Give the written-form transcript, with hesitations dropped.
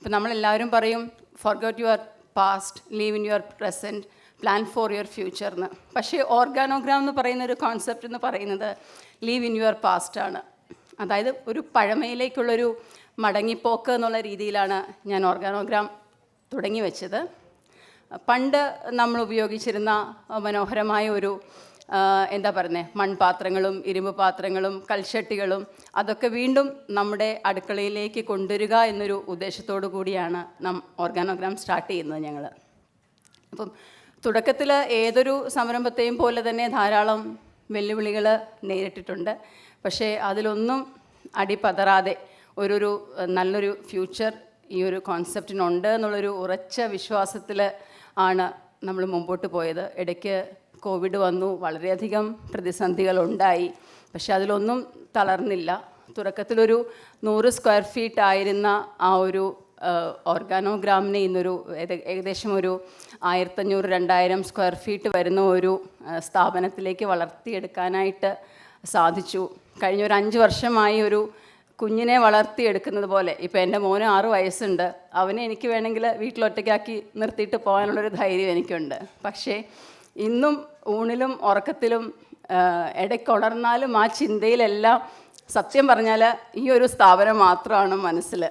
ഇപ്പം നമ്മളെല്ലാവരും പറയും forget your past, leave in your present, plan for your future എന്ന്. പക്ഷേ ഓർഗാനോഗ്രാം എന്ന് പറയുന്ന ഒരു കോൺസെപ്റ്റ് എന്ന് പറയുന്നത് ലീവ് ഇൻ യുവർ പാസ്റ്റ് ആണ്. അതായത് ഒരു പഴമയിലേക്കുള്ളൊരു മടങ്ങിപ്പോക്ക് എന്നുള്ള രീതിയിലാണ് ഞാൻ ഓർഗാനോഗ്രാം തുടങ്ങി വെച്ചത്. പണ്ട് നമ്മൾ ഉപയോഗിച്ചിരുന്ന മനോഹരമായ ഒരു എന്താ പറയുന്നത്, മൺപാത്രങ്ങളും ഇരുമ്പ് പാത്രങ്ങളും കൽച്ചട്ടികളും അതൊക്കെ വീണ്ടും നമ്മുടെ അടുക്കളയിലേക്ക് കൊണ്ടുവരിക എന്നൊരു ഉദ്ദേശത്തോടു കൂടിയാണ് ഓർഗാനോഗ്രാം സ്റ്റാർട്ട് ചെയ്യുന്നത് ഞങ്ങൾ. അപ്പം തുടക്കത്തിൽ ഏതൊരു സംരംഭത്തെയും പോലെ തന്നെ ധാരാളം വെല്ലുവിളികൾ നേരിട്ടിട്ടുണ്ട്. പക്ഷേ അതിലൊന്നും അടിപതറാതെ ഒരു നല്ലൊരു ഫ്യൂച്ചർ ഈ ഒരു കോൺസെപ്റ്റിനുണ്ട് എന്നുള്ളൊരു ഉറച്ച വിശ്വാസത്തിൽ ആണ് നമ്മൾ മുമ്പോട്ട് പോയത്. ഇടയ്ക്ക് കോവിഡ് വന്നു, വളരെയധികം പ്രതിസന്ധികളുണ്ടായി. പക്ഷെ അതിലൊന്നും തളർന്നില്ല. തുടക്കത്തിലൊരു 100 സ്ക്വയർ ഫീറ്റ് ആയിരുന്ന ആ ഒരു ഓർഗാനോഗ്രാമിനെ ഇന്നൊരു ഏകദേശം ഒരു 1500-2000 സ്ക്വയർ ഫീറ്റ് വരുന്ന ഒരു സ്ഥാപനത്തിലേക്ക് വളർത്തിയെടുക്കാനായിട്ട് സാധിച്ചു. കഴിഞ്ഞ ഒരു 5 വർഷമായി ഒരു കുഞ്ഞിനെ വളർത്തിയെടുക്കുന്നത് പോലെ. ഇപ്പോൾ എൻ്റെ മോന് 6 വയസ്സുണ്ട്. അവനെ എനിക്ക് വേണമെങ്കിൽ വീട്ടിലൊറ്റയ്ക്കാക്കി നിർത്തിയിട്ട് പോകാനുള്ളൊരു ധൈര്യം എനിക്കുണ്ട്. പക്ഷേ ഇന്നും ഊണിലും ഉറക്കത്തിലും ഇടയ്ക്കുണർന്നാലും ആ ചിന്തയിലെല്ലാം സത്യം പറഞ്ഞാൽ ഈ ഒരു സ്ഥാപനം മാത്രമാണ് മനസ്സിൽ.